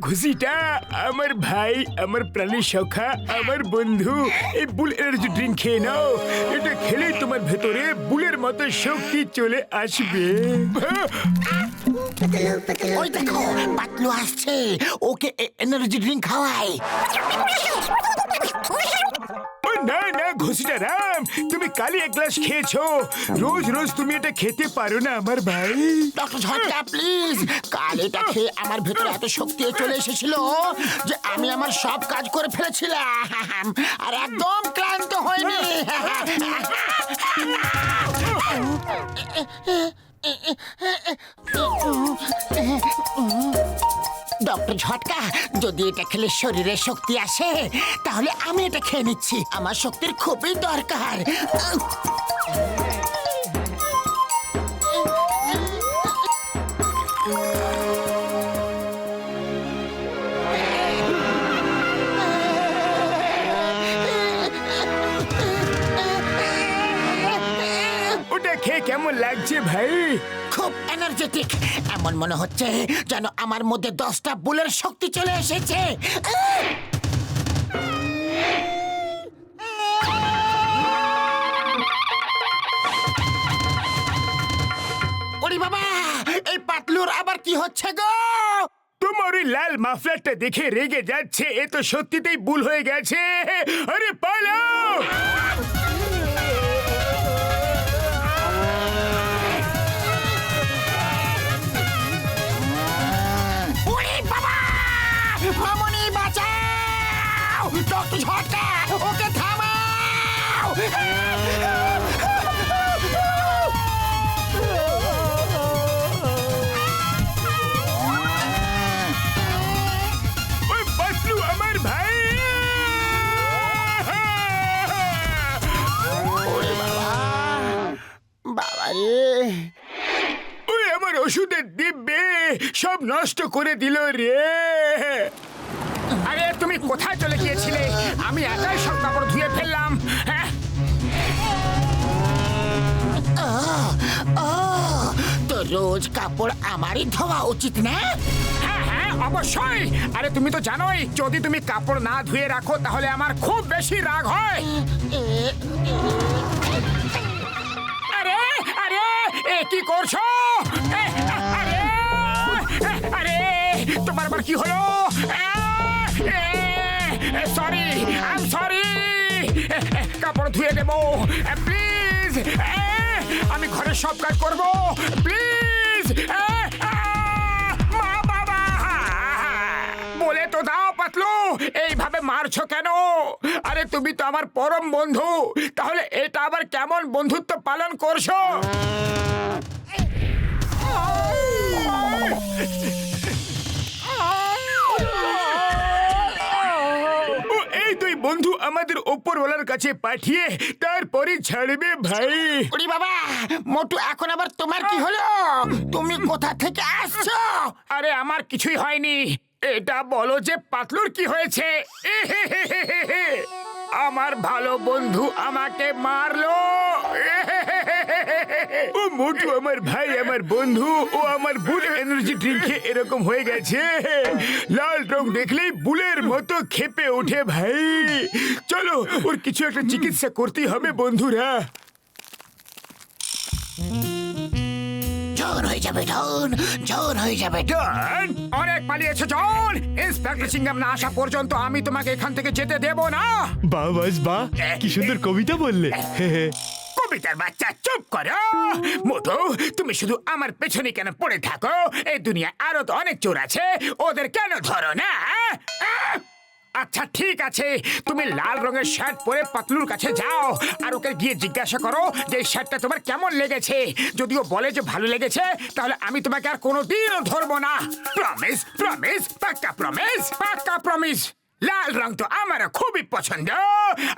ঘুষিটা আমার ভাই, আমার প্রাণী সখা, আমার বন্ধু এই বুল এনার্জি ড্রিঙ্ক খেয়ে নাও। এটা খেলেই তোমার ভেতরে বুলের মতো শক্তি চলে আসবে। ওই দেখো পাতলু আসছে, ওকে এনার্জি ড্রিঙ্ক খাওয়াই। না না ঘুষিটা রাম, তুমি কালই এক গ্লাস খেয়েছো, রোজ রোজ তুমি এটা খেতে পারো না আমার ভাই। ডক্টর ঝটকা প্লিজ, কাল এটা খেয়ে আমার ভেতরে এত শক্তি চলে এসেছিল যে আমি আমার সব কাজ করে ফেলেছিলাম আর একদম ক্লান্ত হয়নি। ডক্টর ঝটকা, যদি এটা খেলে শরীরে শক্তি আসে তাহলে আমি এটা খেয়ে নিচ্ছি, আমার শক্তির খুবই দরকার। ওটা খেয়ে কেমন লাগছে ভাই? খুব এনার্জেটিক, এমন মনে হচ্ছে যেন আমার মধ্যে 10টা বুলের শক্তি চলে এসেছে। ওরে বাবা, এই পাতলুর আবার কি হচ্ছে গো? তোমার ওই লাল মাফলারটা দেখে রেগে যাচ্ছে, এ তো সত্যিতেই ভুল হয়ে গেছে। আরে পালাও! ওরে বাবা, মামনি বাঁচাও! ডক্টর ঝটকা, ওকে থামাও! ওই পাতলু আমার ভাই! বাবা রে, ওই আমার ওষুধের দিব্যে সব নষ্ট করে দিল রে। আরে তুমি কোথায় চলে গিয়েছিলে? আমি একাই সব কাপড় ধুয়ে ফেললাম। হ্যাঁ, তো রোজ কাপড় আমারই ধোয়া উচিত না? হ্যাঁ হ্যাঁ অবশ্যই। আরে তুমি তো জানোই, যদি তুমি কাপড় না ধুয়ে রাখো তাহলে আমার খুব বেশি রাগ হয়। আরে আরে এ কি করছো? আরে আরে তোমার আবার কি হলো? Sorry, I am sorry. কাপড় ধুয়ে দেবো প্লিজ। আমি ঘরের সব কাজ করবো প্লিজ। মা বাবা বলে তো দাও পাতলু, এইভাবে মারছো কেন? আরে তুমি তো আমার পরম বন্ধু, তাহলে এটা আবার কেমন বন্ধুত্ব পালন করছো? ও এই দুই বন্ধু আমাদের ওপরওয়ালার কাছে পাঠিয়ে তারপরে ছাড়বে ভাই। ওরে বাবা, মোটু এখন আবার তোমার কি হলো? তুমি কোথা থেকে আসছো? আরে আমার কিছুই হয়নি, এটা বলো যে পাতলুর কি হয়েছে? আমার ভালো বন্ধু আমাকে মারলো। ও মোটু আমার ভাই, আমার বন্ধু, ও আমার বুল এনার্জি ড্রিঙ্কে এরকম হয়ে গেছে। লাল রং দেখলেই বুলের মতো খেপে ওঠে ভাই। চলো ওর কিছু একটা চিকিৎসা করতেই হবে বন্ধুরা। জন হয়ে যাবে, জন জন হয়ে যাবে। জন, অনেক পালিয়েছো জন। ইন্সপেক্টর সিংহাম না আসা পর্যন্ত আমি তোমাকে এখান থেকে যেতে দেব না। বাহ বাস বাহ, কি সুন্দর কবিতা বললে। কবিতার বাচ্চা চুপ করো। মোটু, তুমি শুধু আমার পেছনে কেন পড়ে থাকো? এই দুনিয়া আরো তো অনেক চোর আছে, ওদের কেন ধরো না? আচ্ছা ঠিক আছে, তুমি লাল রঙের শার্ট পরে পাতলুর কাছে যাও আর ওকে গিয়ে জিজ্ঞাসা করো যে এই শার্টটা তোমার কেমন লেগেছে। যদিও বলে যে ভালো লেগেছে, তাহলে আমি তোমাকে আর কোনোদিনও ধরবো না। প্রমিস প্রমিস, পাক্কা প্রমিস, পাক্কা প্রমিস। লাল রং তো আমার খুবই পছন্দ,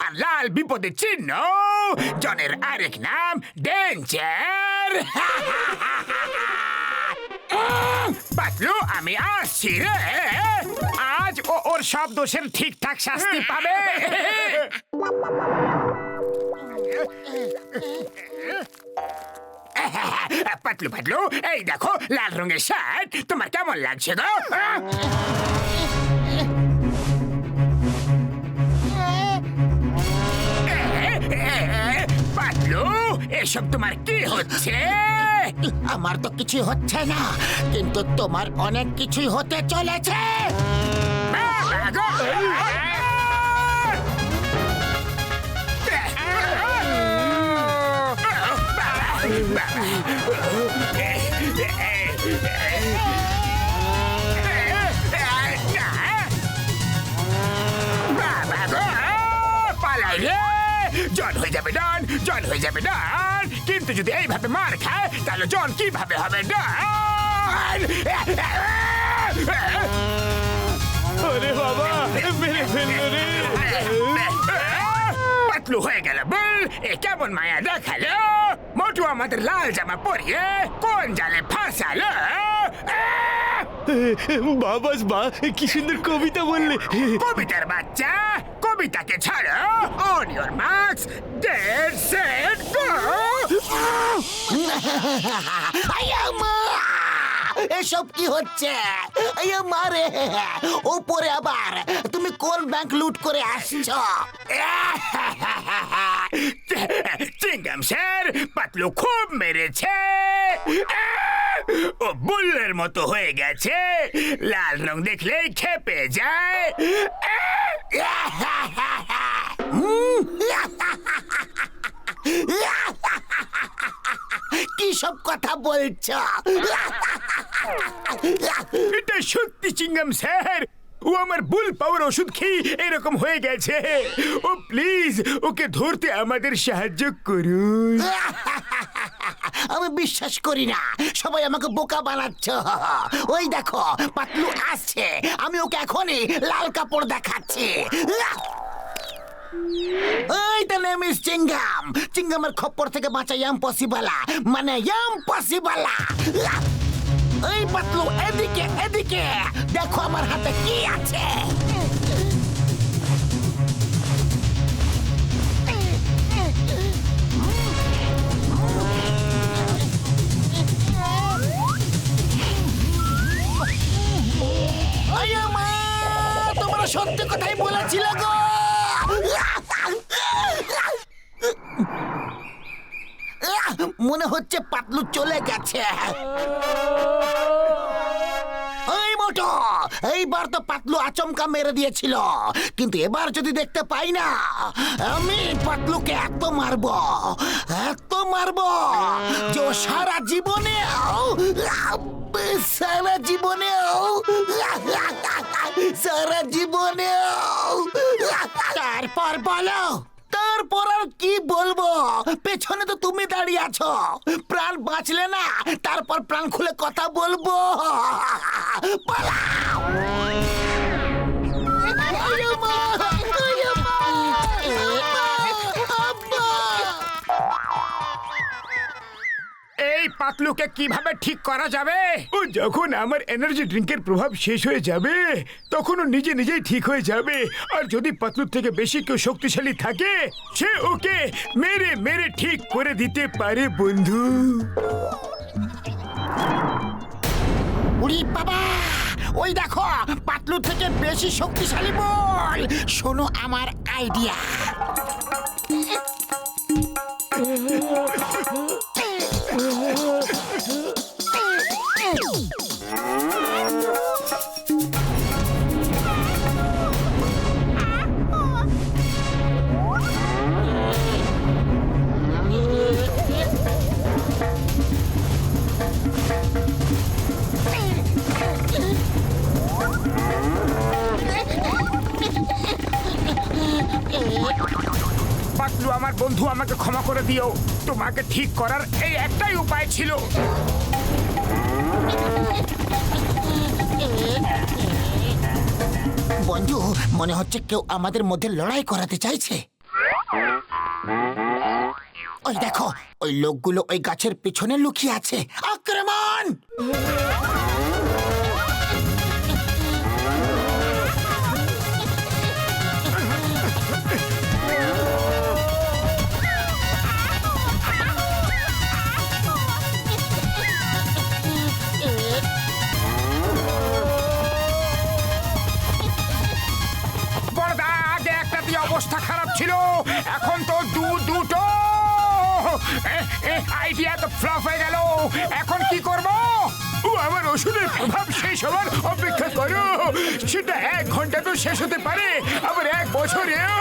আর লাল বিপদের চিহ্ন। জনের আরেক নাম ডেঞ্জার। পাতলু, আমি আসছি রে। আজ ও ওর সব দোষের ঠিকঠাক শাস্তি পাবে। পাতলু পাতলু, এই দেখো লাল রঙের শার্ট, তোমার কেমন লাগছে গো? পাতলু, এসব তোমার কি হচ্ছে? আমার তো কিছু হচ্ছে না, কিন্তু তোমার অনেক কিছুই হতে চলেছে। বাবা গো! বাবা গো! পালাই রে! জন হয়ে যাবে ডন, জন হয়ে যাবে ডন। কিন্তু যদি এইভাবে মার খায় তাহলে জন কিভাবে হবে ডন? আরে বাবা মেরে ফেললো রে। পাতলু হয়ে গেল বল, এ কেমন মায়া দেখালো। মোটু আমাদের লাল জামা পরিয়ে কোন জালে ফাঁসালো। বাবাস বা কি সুন্দর কবিতা বললে। কবিতার বাচ্চা, কবিতাকে ছাড়ো। On your marks, get set go. আয়া মা! এসব কি হচ্ছে? আয়া মারে! উপরে আবার তুমি কোন ব্যাংক লুট করে আসছো? চিংগাম স্যার, পাতলু খুব মেরেছে। ও বুল্লের মতো হয়ে গেছে, লাল রং দেখলেই খেপে যায়। কি সব কথা বলছো? এটা সত্যি চিংগাম স্যার, ও আমার বুল পাওয়ার ওষুধ খেয়ে এরকম হয়ে গেছে। ও প্লিজ ওকে ধরতে আমাদের সাহায্য করুন। আমি বিশ্বাস করি না, সবাই আমাকে বোকা বানাচ্ছ। ওই দেখো পাতলু আসছে, আমি ওকে এখনই লাল কাপড় দেখাচ্ছি। এইটা নেম ইজ চিংগাম। চিংগামের খপ্পর থেকে বাঁচা ইম্পসিবল, মানে ইম্পসিবল। এই পাতলু এদিকে এদিকে দেখো আমার হাতে কি আছে। আয়া মা! তোমরা সত্যি কথাই বলেছিল গো। মনে হচ্ছে পাতলু চলে গেছে। এই মোটো, এইবার তো পাতলু আচমকা মেরে দিয়েছিল, কিন্তু এবার যদি দেখতে পাই না, আমি পাতলুকে এত মারবো যে ও সারা জীবনেও তারপর বলো, তারপর আর কি বলবো? পেছনে তো তুমি দাঁড়িয়ে আছো, প্রাণ বাঁচলে না, তারপর প্রাণ খুলে কথা বলবো। পালাও! আয়া মা! আয়া মা! আব্বা! এই পাতলুকে কিভাবে ঠিক করা যাবে? ও যখন আমার এনার্জি ড্রিঙ্কের প্রভাব শেষ হয়ে যাবে তখন ও নিজে নিজেই ঠিক হয়ে যাবে। আর যদি পাতলুর থেকে বেশি কেউ শক্তিশালী থাকে, সে ওকে মেরে মেরে ঠিক করে দিতে পারে বন্ধু। উরি বাবা! ওই দেখো পাতলু থেকে বেশি শক্তিশালী বল। শোনো আমার আইডিয়া। পাতলু আমার বন্ধু, আমাকে ক্ষমা করে দিও। তোমাকে ঠিক করার এই একটাই উপায় ছিল। বন্ধু, মনে হচ্ছে কেউ আমাদের মধ্যে লড়াই করাতে চাইছে। ওই দেখো, ওই লোকগুলো ওই গাছের পিছনে লুকিয়ে আছে। আক্রমণ! বড়দা, আগে একটা দিয়ে অবস্থা খারাপ ছিল, এখন তো দুটো। আইডিয়া তো ফ্লপ হয়ে গেল। এখন কি করব? ও আমার ওষুধের প্রভাব শেষ হওয়ার অপেক্ষা করো। সেটা 1 ঘন্টা তো শেষ হতে পারে, আবার 1 বছরেও।